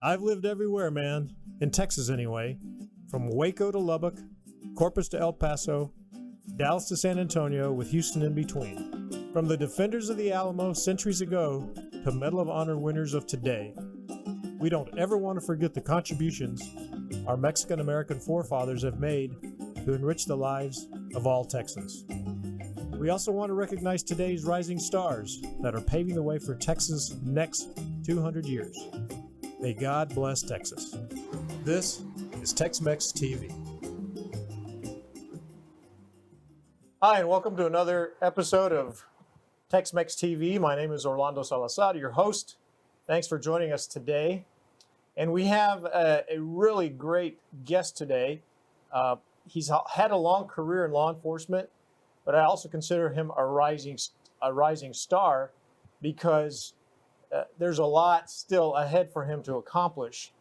I've lived everywhere, man. In Texas, anyway. From Waco to Lubbock, Corpus to El Paso, Dallas to San Antonio, with Houston in between. From the defenders of the Alamo centuries ago to Medal of Honor winners of today. We don't ever want to forget the contributions our Mexican American forefathers have made to enrich the lives of all Texans. We also want to recognize today's rising stars that are paving the way for Texas' next 200 years. May God bless Texas. This is TXMX TV. Hi, and welcome to another episode of TXMX TV. My name is Orlando Salazar, your host. Thanks for joining us today. And we have a really great guest today. He's had a long career in law enforcement, but I also consider him a rising star because there's a lot still ahead for him to accomplish.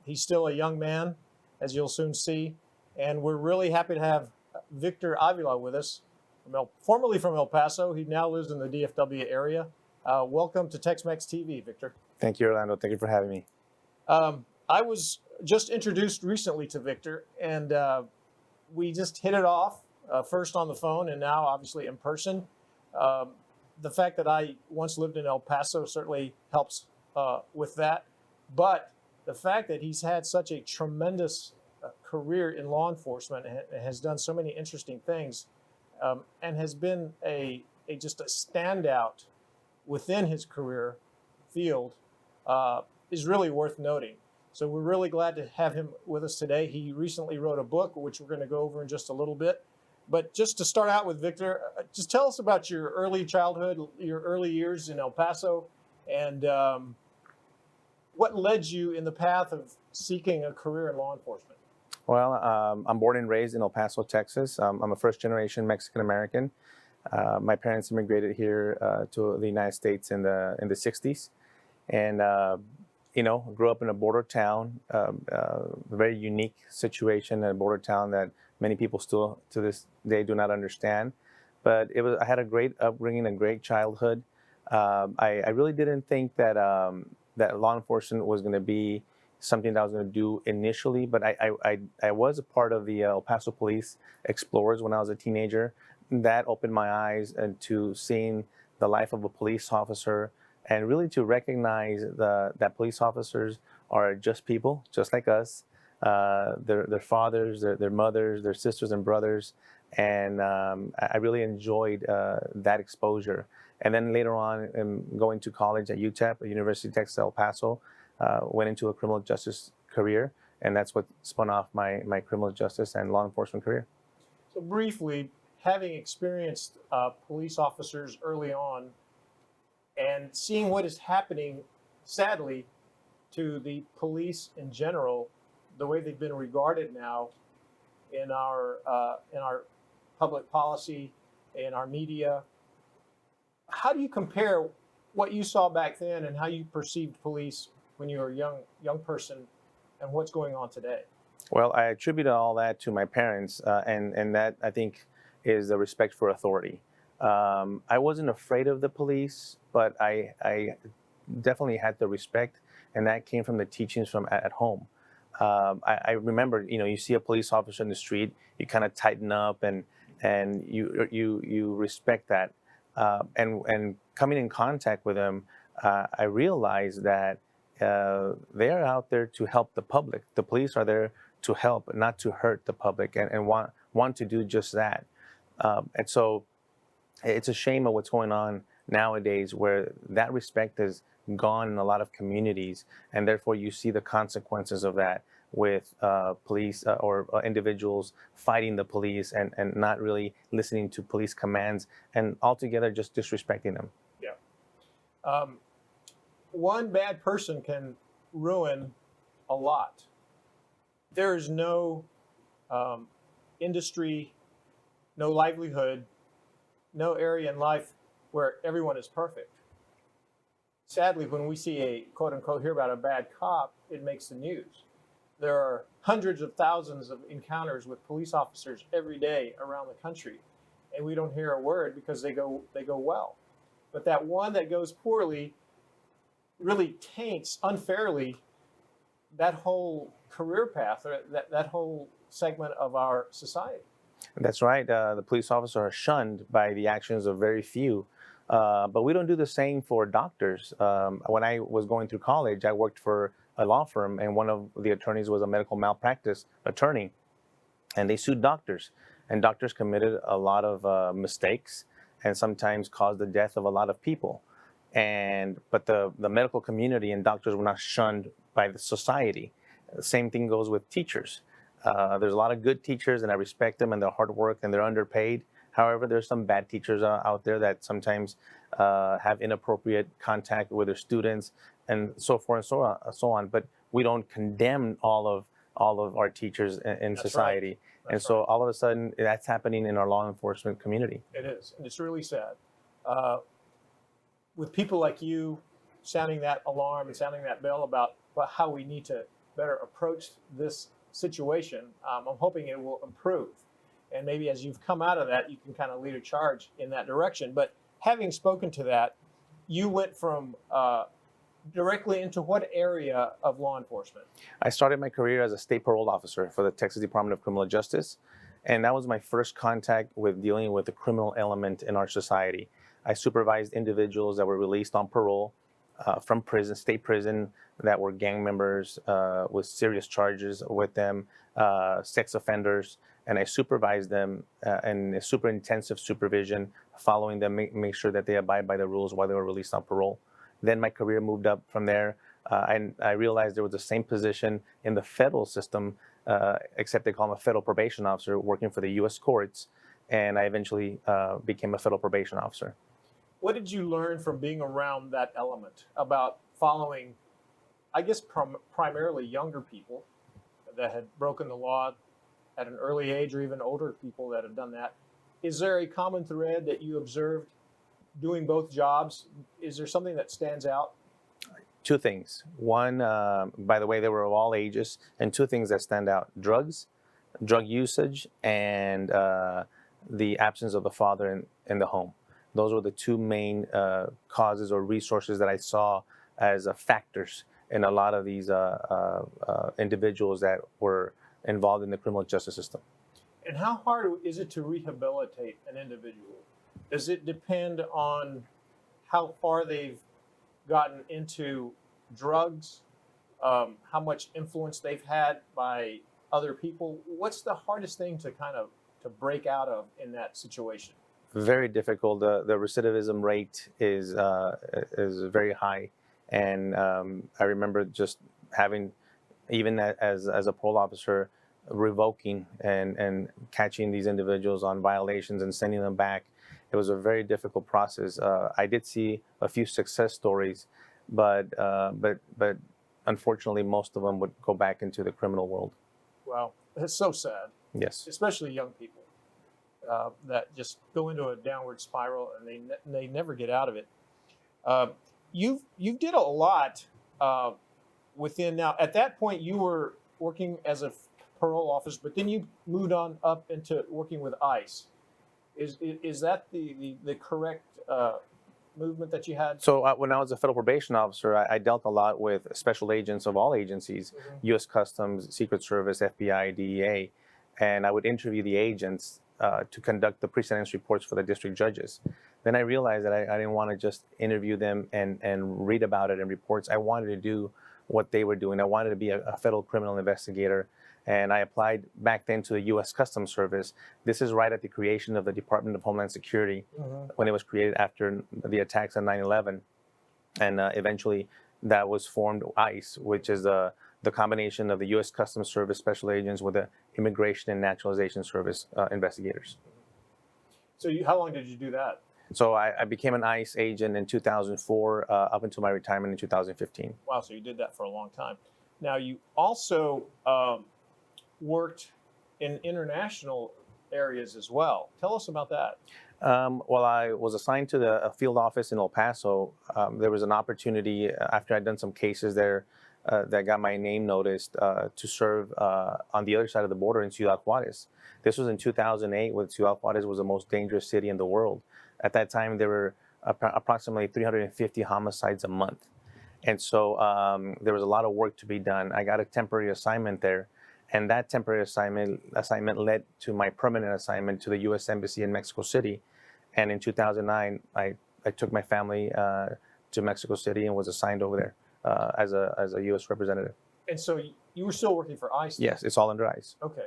He's still a young man, as you'll soon see, and we're really happy to have Victor Avila with us, formerly from El Paso. He now lives in the DFW area. Welcome to TXMX TV, Victor. Thank you, Orlando. Thank you for having me. I was just introduced recently to Victor, and we just hit it off, first on the phone and now obviously in person. The fact that I once lived in El Paso certainly helps with that. But the fact that he's had such a tremendous career in law enforcement and has done so many interesting things and has been just a standout within his career field is really worth noting. So we're really glad to have him with us today. He recently wrote a book, which we're going to go over in just a little bit. But just to start out with, Victor, just tell us about your early childhood, your early years in El Paso, and what led you in the path of seeking a career in law enforcement. Well, I'm born and raised in El Paso, Texas. I'm a first-generation Mexican-American. My parents immigrated here to the United States in the 60s. And grew up in a border town, a very unique situation in a border town that many people still to this day do not understand. But I had a great upbringing, a great childhood. I really didn't think that that law enforcement was going to be something that I was going to do initially, but I was a part of the El Paso Police Explorers when I was a teenager. That opened my eyes to seeing the life of a police officer, and really to recognize that police officers are just people, just like us. Their fathers, their mothers, their sisters and brothers. And I really enjoyed that exposure. And then later on, going to college at UTEP, University of Texas El Paso, went into a criminal justice career. And that's what spun off my criminal justice and law enforcement career. So briefly, having experienced police officers early on, and seeing what is happening, sadly, to the police in general, the way they've been regarded now in our public policy, in our media. How do you compare what you saw back then and how you perceived police when you were a young person, and what's going on today? Well, I attribute all that to my parents, and that, I think, is the respect for authority. I wasn't afraid of the police, but I definitely had the respect, and that came from the teachings from at home. I remember, you see a police officer in the street, you kind of tighten up, and you respect that. And coming in contact with them, I realized that they're out there to help the public. The police are there to help, not to hurt the public, and want to do just that. And so it's a shame of what's going on nowadays, where that respect has gone in a lot of communities, and therefore you see the consequences of that with police or individuals fighting the police and not really listening to police commands, and altogether just disrespecting them. Yeah. One bad person can ruin a lot. There is no industry, no livelihood, no area in life where everyone is perfect. Sadly, when we see a quote unquote hear about a bad cop, it makes the news. There are hundreds of thousands of encounters with police officers every day around the country, and we don't hear a word because they go well. But that one that goes poorly really taints unfairly that whole career path, or that whole segment of our society. That's right. The police officers are shunned by the actions of very few. But we don't do the same for doctors. When I was going through college, I worked for a law firm, and one of the attorneys was a medical malpractice attorney, and they sued doctors. And doctors committed a lot of mistakes and sometimes caused the death of a lot of people. But the medical community and doctors were not shunned by the society. The same thing goes with teachers. There's a lot of good teachers, and I respect them and their hard work, and they're underpaid. However, there's some bad teachers out there that sometimes have inappropriate contact with their students, and so forth and so on. But we don't condemn all of our teachers in That's society. right. And That's so right. all of a sudden, that's happening in our law enforcement community. It is, and it's really sad. Uh, with people like you sounding that alarm and sounding that bell about how we need to better approach this situation, I'm hoping it will improve. And maybe as you've come out of that, you can kind of lead a charge in that direction. But having spoken to that, you went from directly into what area of law enforcement? I started my career as a state parole officer for the Texas Department of Criminal Justice, and that was my first contact with dealing with the criminal element in our society. I supervised individuals that were released on parole from prison, state prison, that were gang members with serious charges with them, sex offenders, and I supervised them in a super intensive supervision, following them, make sure that they abide by the rules while they were released on parole. Then my career moved up from there, and I realized there was the same position in the federal system, except they call them a federal probation officer, working for the U.S. courts, and I eventually became a federal probation officer. What did you learn from being around that element about following, I guess, primarily younger people that had broken the law at an early age, or even older people that have done that? Is there a common thread that you observed doing both jobs? Is there something that stands out? Two things. One, by the way, they were of all ages, and two things that stand out: drugs, drug usage, and the absence of the father in the home. Those were the two main causes or resources that I saw as factors in a lot of these individuals that were involved in the criminal justice system. And how hard is it to rehabilitate an individual? Does it depend on how far they've gotten into drugs, how much influence they've had by other people? What's the hardest thing to to break out of in that situation? Very difficult. The recidivism rate is very high, and I remember just having, even as a parole officer, revoking and catching these individuals on violations and sending them back. It was a very difficult process. I did see a few success stories, but unfortunately, most of them would go back into the criminal world. Wow, it's so sad, Yes. especially young people that just go into a downward spiral and they never get out of it. You did a lot within. Now at that point you were working as a parole officer, but then you moved on up into working with ICE. Is that the correct movement that you had? So when I was a federal probation officer, I dealt a lot with special agents of all agencies, U.S. Customs, Secret Service, FBI, DEA, and I would interview the agents to conduct the pre-sentence reports for the district judges. Then I realized that I didn't want to just interview them and read about it in reports. I wanted to do what they were doing. I wanted to be a federal criminal investigator, and I applied back then to the U.S. Customs Service. This is right at the creation of the Department of Homeland Security, when it was created after the attacks on 9/11, and eventually that was formed ICE, which is the combination of the U.S. Customs Service special agents with the Immigration and Naturalization Service investigators. So how long did you do that? So I became an ICE agent in 2004 up until my retirement in 2015. Wow, so you did that for a long time. Now you also worked in international areas as well. Tell us about that. Well, I was assigned to the field office in El Paso. There was an opportunity after I'd done some cases there that got my name noticed to serve on the other side of the border in Ciudad Juarez. This was in 2008, when Ciudad Juarez was the most dangerous city in the world. At that time, there were approximately 350 homicides a month. And so there was a lot of work to be done. I got a temporary assignment there, and that temporary assignment led to my permanent assignment to the U.S. Embassy in Mexico City. And in 2009, I took my family to Mexico City and was assigned over there as a U.S. representative. And so you were still working for ICE? Then? Yes, it's all under ICE. Okay.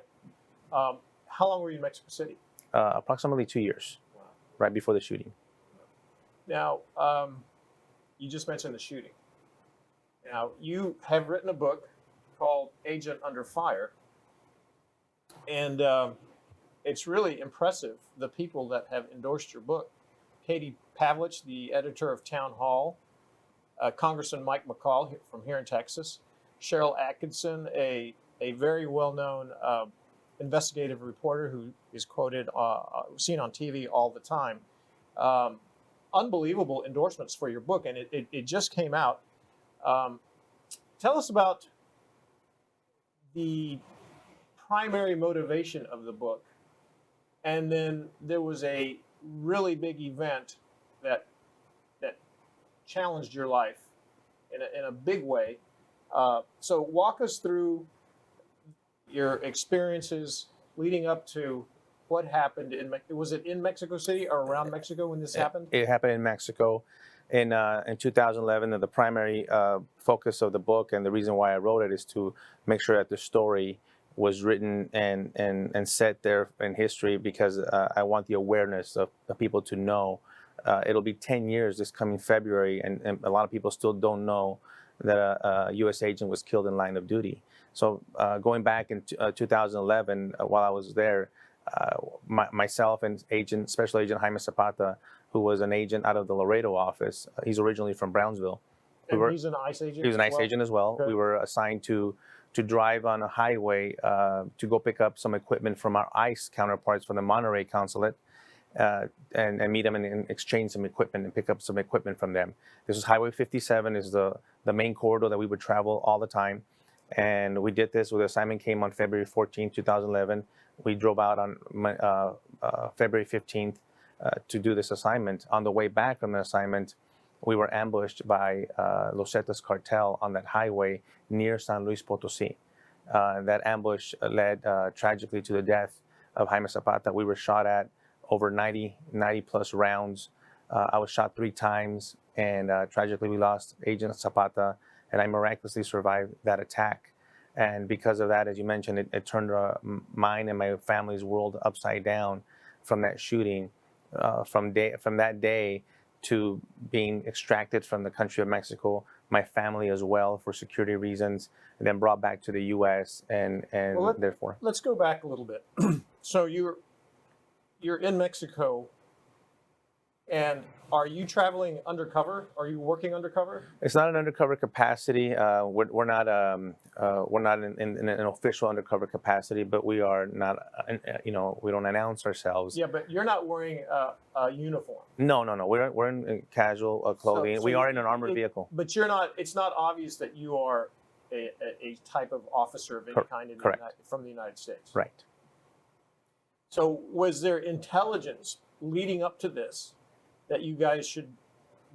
How long were you in Mexico City? Approximately 2 years, Wow. right before the shooting. Now, you just mentioned the shooting. Now, you have written a book called Agent Under Fire, and it's really impressive, the people that have endorsed your book. Katie Pavlich, the editor of Town Hall, Congressman Mike McCall from here in Texas, Cheryl Atkinson, a very well-known investigative reporter who is quoted, seen on TV all the time. Unbelievable endorsements for your book, and it just came out. Tell us about the primary motivation of the book, and then there was a really big event that challenged your life in a big way. So walk us through your experiences leading up to what happened was it in Mexico City or around Mexico when this happened? It happened in Mexico in 2011. And the primary focus of the book and the reason why I wrote it is to make sure that the story was written and set there in history, because I want the awareness of people to know. It'll be 10 years this coming February, and a lot of people still don't know that a U.S. agent was killed in line of duty. So going back in 2011, while I was there, myself and Special Agent Jaime Zapata, who was an agent out of the Laredo office, he's originally from Brownsville. He's an ICE agent. He was an ICE agent as well. Okay. We were assigned to drive on a highway to go pick up some equipment from our ICE counterparts from the Monterey consulate, and meet them and exchange some equipment and pick up some equipment from them. This is Highway 57, is the main corridor that we would travel all the time. And we did this. The assignment came on February 14, 2011. We drove out on February 15th to do this assignment. On the way back from the assignment, we were ambushed by Los Zetas cartel on that highway near San Luis Potosí. That ambush led tragically to the death of Jaime Zapata. We were shot at over 90 plus rounds. I was shot 3 times, and tragically we lost Agent Zapata, and I miraculously survived that attack. And because of that, as you mentioned, it turned mine and my family's world upside down from that shooting, from that day to being extracted from the country of Mexico, my family as well for security reasons, and then brought back to the U.S. and therefore. Let's go back a little bit. So you're in Mexico, and are you traveling undercover? Are you working undercover? It's not an undercover capacity. We're not in an official undercover capacity, but we are not. We don't announce ourselves. Yeah, but you're not wearing a uniform. No. We're in casual clothing. So we are in an armored vehicle. But you're not. It's not obvious that you are a type of officer of any kind from the United States. Right. So was there intelligence leading up to this that you guys should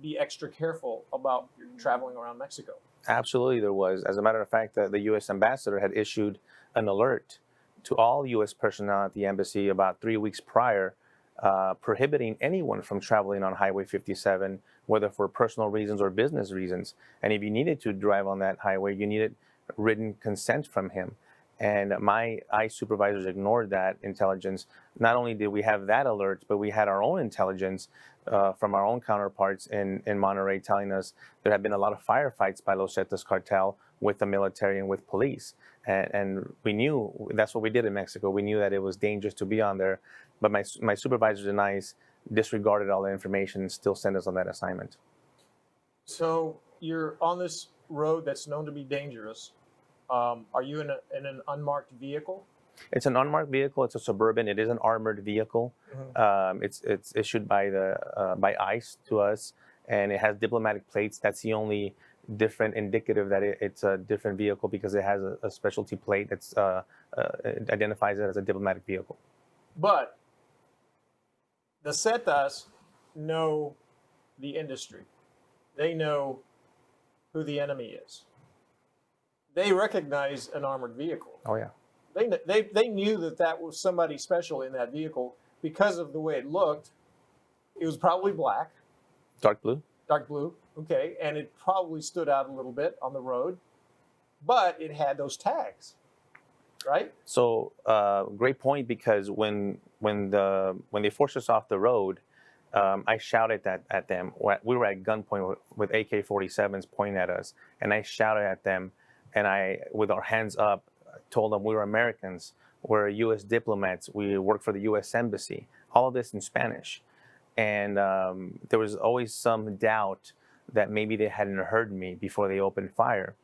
be extra careful about traveling around Mexico? Absolutely, there was. As a matter of fact, the U.S. ambassador had issued an alert to all U.S. personnel at the embassy about 3 weeks prior, prohibiting anyone from traveling on Highway 57, whether for personal reasons or business reasons. And if you needed to drive on that highway, you needed written consent from him. And my ICE supervisors ignored that intelligence. Not only did we have that alert, but we had our own intelligence from our own counterparts in Monterey telling us there had been a lot of firefights by Los Zetas cartel with the military and with police. And we knew, that's what we did in Mexico. We knew that it was dangerous to be on there. But my supervisors and ICE disregarded all the information and still sent us on that assignment. So you're on this road that's known to be dangerous. Are you in an unmarked vehicle? It's an unmarked vehicle. It's a Suburban. It is an armored vehicle. Mm-hmm. It's issued by ICE to us, and it has diplomatic plates. That's the only different indicative that it's a different vehicle, because it has a specialty plate that's it identifies it as a diplomatic vehicle. But the Zetas know the industry. They know who the enemy is. They recognize an armored vehicle. Oh yeah. They knew that that was somebody special in that vehicle because of the way it looked. It was probably black, Dark blue. dark blue, okay, and it probably stood out a little bit on the road, but it had those tags, right? So great point, because when they forced us off the road, I shouted at them. We were at gunpoint with AK-47s pointing at us, and I shouted at them, and I, with our hands up, told them we were Americans, we're U.S. diplomats, we work for the U.S. Embassy. All of this in Spanish, and there was always some doubt that maybe they hadn't heard me before they opened fire.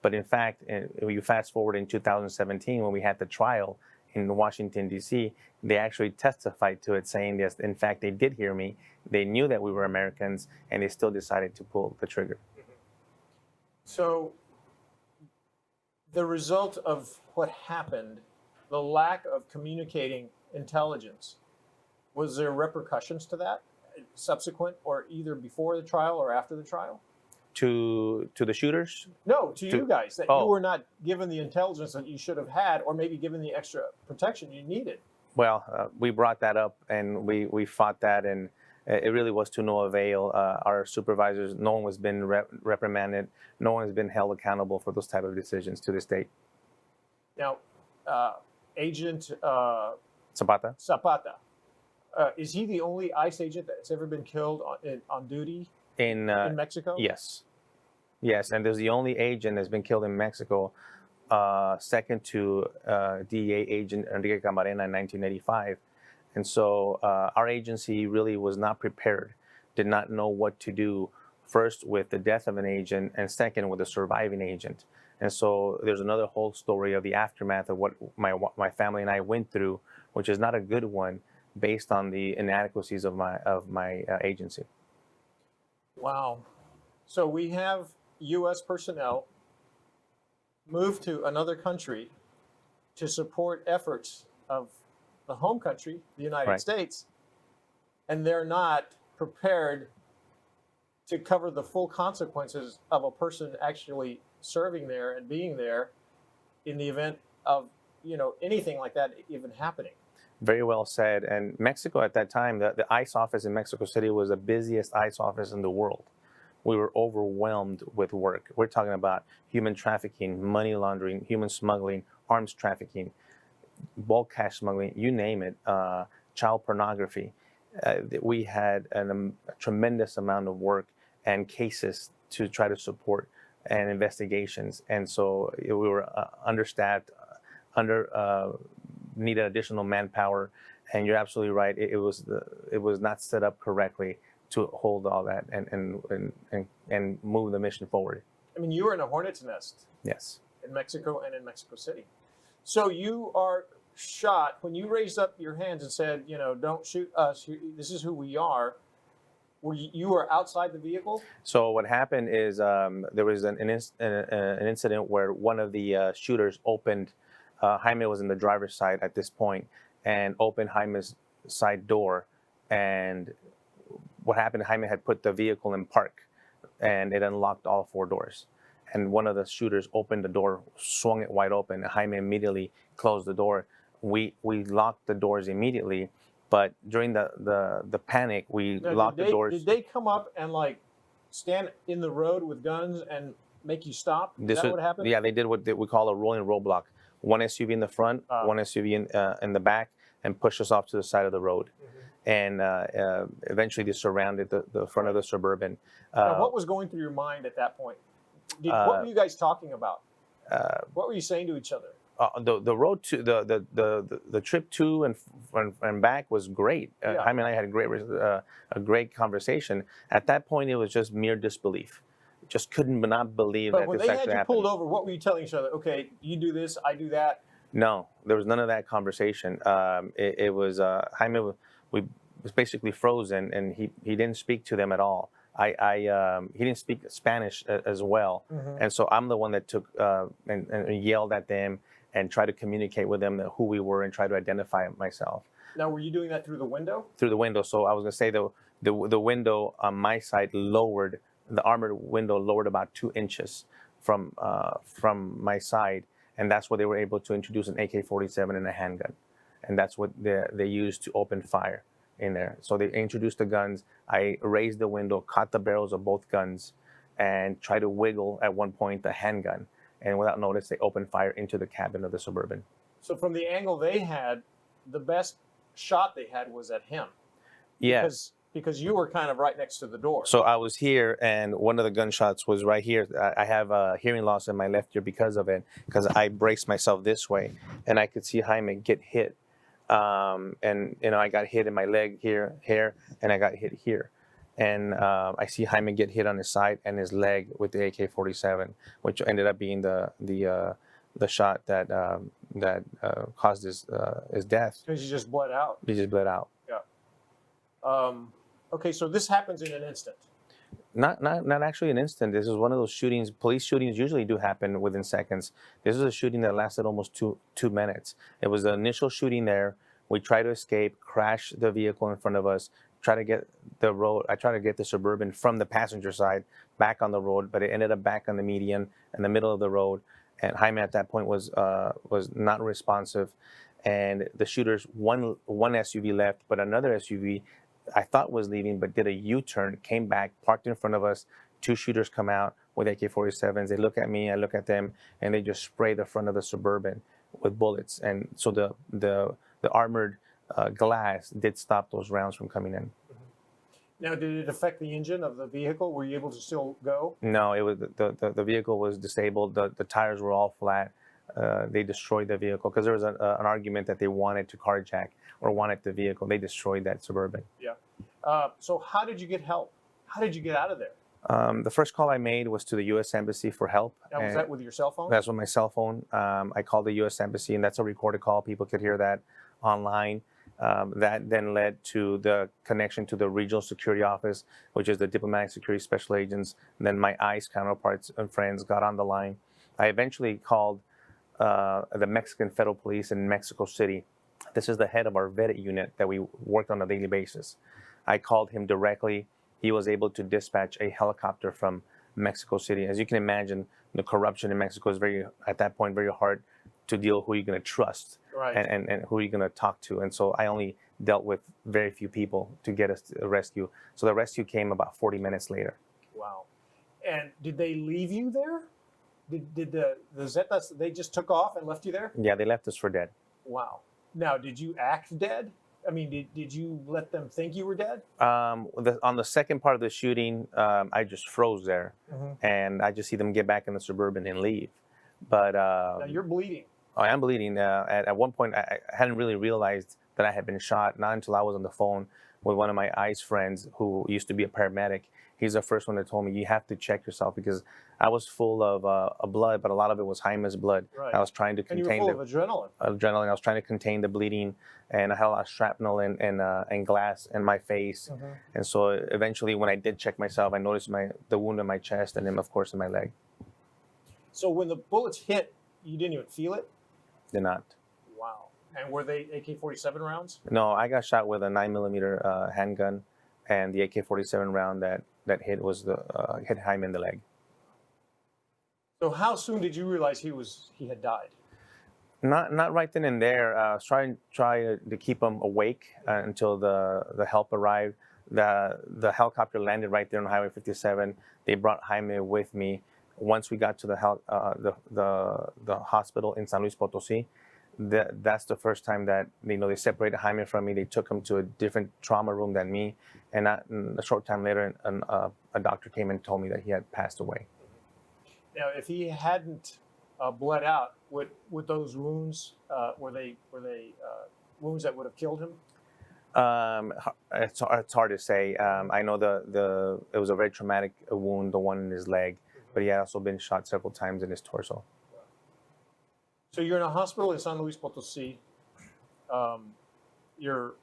But in fact, you fast forward in 2017 when we had the trial in Washington, D.C., they actually testified to it, saying yes, in fact, they did hear me. They knew that we were Americans, and they still decided to pull the trigger. So the result of what happened, the lack of communicating intelligence, was there repercussions to that subsequent, or either before the trial or after the trial? To the shooters? No, to you guys, that oh. you were not given the intelligence that you should have had, or maybe given the extra protection you needed. Well, we brought that up, and we fought that, and it really was to no avail. Our supervisors, no one has been reprimanded, no one has been held accountable for those type of decisions to this date. Now, Agent Zapata? Zapata, is he the only ICE agent that's ever been killed on duty In Mexico? Yes. Yes, and there's the only agent that's been killed in Mexico, second to DEA agent Enrique Camarena in 1985. And so our agency really was not prepared, did not know what to do, first with the death of an agent, and second with a surviving agent. And so there's another whole story of the aftermath of what my family and I went through, which is not a good one, based on the inadequacies of my agency. Wow. So we have U.S. personnel move to another country to support efforts of the home country, the United Right. States, and they're not prepared to cover the full consequences of a person actually serving there and being there in the event of, anything like that even happening. Very well said. And Mexico at that time, the ICE office in Mexico City was the busiest ICE office in the world. We were overwhelmed with work. We're talking about human trafficking, money laundering, human smuggling, arms trafficking, bulk cash smuggling, you name it, child pornography. We had a tremendous amount of work and cases to try to support and investigations. And so we were understaffed, needed additional manpower, and you're absolutely right. It was not set up correctly to hold all that and move the mission forward. I mean, you were in a hornet's nest. Yes. In Mexico and in Mexico City. So you are shot when you raised up your hands and said, don't shoot us. This is who we are. You were outside the vehicle? So what happened is there was an incident where one of the shooters opened. Jaime was in the driver's side at this point, and opened Jaime's side door. And what happened, Jaime had put the vehicle in park, and it unlocked all four doors. And one of the shooters opened the door, swung it wide open, and Jaime immediately closed the door. We locked the doors immediately, but during the panic, we locked the doors. Did they come up and stand in the road with guns and make you stop? Is that what happened? Yeah, they did what we call a rolling roadblock. One SUV in the front, one SUV in the back, and pushed us off to the side of the road. Mm-hmm. And eventually they surrounded the front of the Suburban. Now, what was going through your mind at that point? What were you guys talking about? What were you saying to each other? The road to the trip to and back was great. Jaime and I had a great conversation. At that point, it was just mere disbelief. Just couldn't not believe that this actually happened. But when they had you pulled over, what were you telling each other? Okay, you do this, I do that. No, there was none of that conversation. It was Jaime was basically frozen, and he didn't speak to them at all. He didn't speak Spanish as well, mm-hmm. And so I'm the one that took and yelled at them and tried to communicate with them who we were and try to identify myself. Now, were you doing that through the window? Through the window. So I was going to say the window on my side lowered the armored window lowered about 2 inches from my side, and that's where they were able to introduce an AK-47 and a handgun, and that's what they used to open fire in there. So they introduced the guns. I raised the window, caught the barrels of both guns, and tried to wiggle at one point the handgun. And without notice, they opened fire into the cabin of the Suburban. So from the angle they had, the best shot they had was at him. Yes. Because you were kind of right next to the door. So I was here, and one of the gunshots was right here. I have a hearing loss in my left ear because of it, because I braced myself this way, and I could see Jaime get hit. And I got hit in my leg here, and I got hit here. And I see Jaime get hit on his side and his leg with the AK-47, which ended up being the shot that caused his death. Because you just bled out. He just bled out. Yeah. Okay, so this happens in an instant. Not actually an instant. This is one of those shootings. Police shootings usually do happen within seconds. This is a shooting that lasted almost two minutes. It was the initial shooting there. We tried to escape, crash the vehicle in front of us, try to get the road. I tried to get the Suburban from the passenger side back on the road, but it ended up back on the median in the middle of the road. And Jaime at that point was not responsive. And the shooters, one SUV left, but another SUV I thought was leaving, but did a U-turn, came back, parked in front of us. 2 shooters come out with AK-47s. They look at me, I look at them, and they just spray the front of the Suburban with bullets. And so the armored glass did stop those rounds from coming in. Now, did it affect the engine of the vehicle? Were you able to still go? No, it was the vehicle was disabled. The tires were all flat. They destroyed the vehicle because there was an argument that they wanted to carjack or wanted the vehicle. They destroyed that Suburban. Yeah. So how did you get help? How did you get out of there? The first call I made was to the U.S. Embassy for help. Now, was that with your cell phone? That's with my cell phone. I called the U.S. Embassy, and that's a recorded call. People could hear that online. That then led to the connection to the Regional Security Office, which is the Diplomatic Security Special Agents. And then my ICE counterparts and friends got on the line. I eventually called the Mexican Federal Police in Mexico City. This is the head of our vetted unit that we worked on a daily basis. I called him directly. He was able to dispatch a helicopter from Mexico City. As you can imagine, the corruption in Mexico is at that point, very hard to deal who you're going to trust, right, and who you're going to talk to. And so I only dealt with very few people to get us to a rescue. So the rescue came about 40 minutes later. Wow. And did they leave you there? Did the Zetas, they just took off and left you there? Yeah, they left us for dead. Wow. Now, did you act dead? I mean, did you let them think you were dead? On the second part of the shooting, I just froze there, and I just see them get back in the Suburban and leave. But now you're bleeding. I am bleeding. At one point, I hadn't really realized that I had been shot, not until I was on the phone with one of my ICE friends who used to be a paramedic. He's the first one that told me, you have to check yourself, because I was full of blood, but a lot of it was Jaime's blood. Right. I was trying to And you contain were full of adrenaline. I was trying to contain the bleeding, and I had a lot of shrapnel and glass in my face. And so eventually, when I did check myself, I noticed the wound in my chest and then, of course, in my leg. So when the bullets hit, you didn't even feel it? Did not. Wow. And were they AK-47 rounds? No, I got shot with a 9mm handgun, and the AK-47 round that hit was hit Jaime in the leg. So how soon did you realize he had died? Not right then and there. I was trying to keep him awake until the help arrived. The helicopter landed right there on Highway 57. They brought Jaime with me. Once we got to the hospital in San Luis Potosí, that's the first time that they separated Jaime from me. They took him to a different trauma room than me, and a short time later, a doctor came and told me that he had passed away. Now, if he hadn't bled out, would those wounds were they wounds that would have killed him? It's hard to say. I know it was a very traumatic wound, the one in his leg, but he had also been shot several times in his torso. So you're in a hospital in San Luis Potosí. Your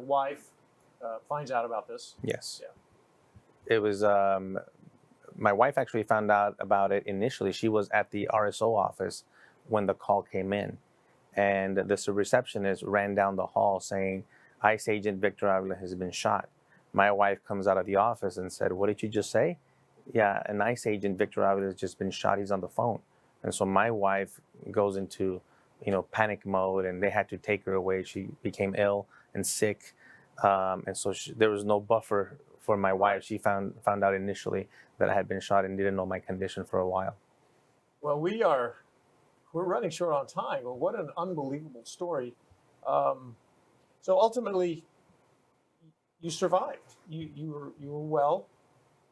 wife finds out about this. Yes. Yeah. It was. My wife actually found out about it initially. She was at the RSO office when the call came in, and the receptionist ran down the hall saying, ICE agent Victor Avila has been shot. my wife comes out of the office and said, "What did you just say?" "Yeah, an ICE agent, Victor Avila, has just been shot. He's on the phone." And so my wife goes into, panic mode, and they had to take her away. She became ill and sick, and so there was no buffer for my wife. She found out initially that I had been shot and didn't know my condition for a while. Well, we're running short on time. Well, what an unbelievable story. So ultimately, you survived. You were well,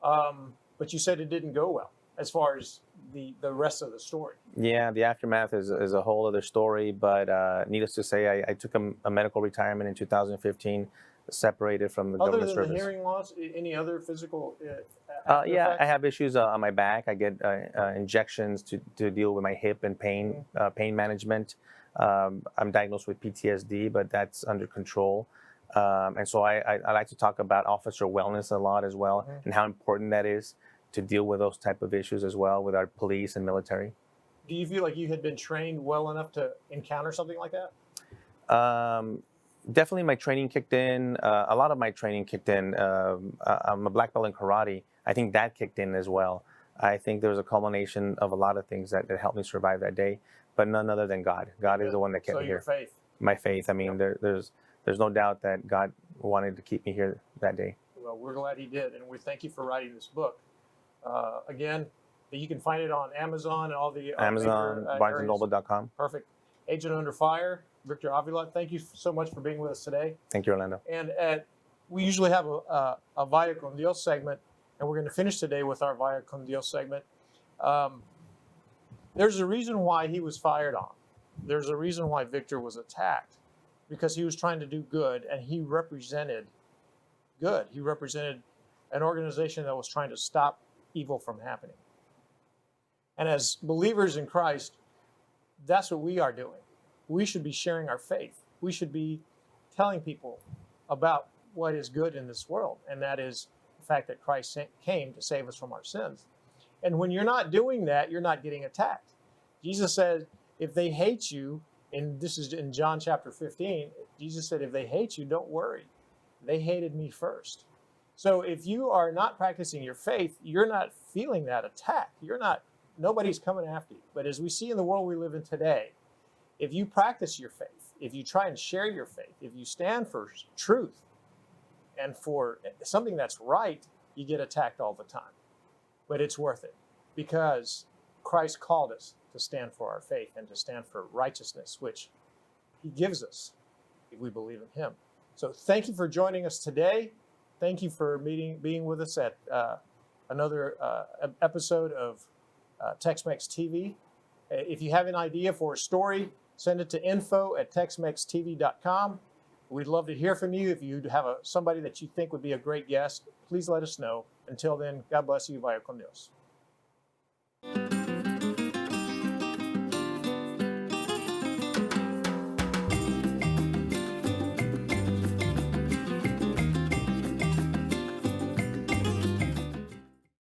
but you said it didn't go well as far as the rest of the story. Yeah, the aftermath is a whole other story, but needless to say, I took a medical retirement in 2015, separated from the Other government than service. the hearing loss, any other physical? Yeah, effects? I have issues on my back. I get injections to deal with my hip and pain management. I'm diagnosed with PTSD, but that's under control. And so I like to talk about officer wellness a lot as well, and how important that is to deal with those type of issues as well with our police and military. Do you feel like you had been trained well enough to encounter something like that? Definitely my training kicked in. A lot of my training kicked in. I'm a black belt in karate. I think that kicked in as well. I think there was a culmination of a lot of things that helped me survive that day, but none other than God. God is the one that kept So me your here. faith. My faith. I mean, Yep. there's no doubt that God wanted to keep me here that day. Well, we're glad he did, and we thank you for writing this book. Again, you can find it on Amazon and all the Amazon, major, areas. BarnesandNoble.com. Perfect. Agent Under Fire, Victor Avila. Thank you so much for being with us today. Thank you, Orlando. And we usually have a Vaya con Dios segment, and we're going to finish today with our Vaya con Dios segment. There's a reason why he was fired on. There's a reason why Victor was attacked, because he was trying to do good, and he represented good. He represented an organization that was trying to stop evil from happening. And as believers in Christ, that's what we are doing. We should be sharing our faith. We should be telling people about what is good in this world, and that is the fact that Christ came to save us from our sins. And when you're not doing that, you're not getting attacked. Jesus said, if they hate you, and this is in John chapter 15, Jesus said, if they hate you, don't worry. They hated me first. So if you are not practicing your faith, you're not feeling that attack. Nobody's coming after you. But as we see in the world we live in today, if you practice your faith, if you try and share your faith, if you stand for truth and for something that's right, you get attacked all the time. But it's worth it, because Christ called us to stand for our faith and to stand for righteousness, which he gives us if we believe in him. So thank you for joining us today. Thank you for being with us at another episode of TXMX TV. If you have an idea for a story, send it to info@texmextv.com. We'd love to hear from you. If you have somebody that you think would be a great guest, please let us know. Until then, God bless you. Vaya con Dios.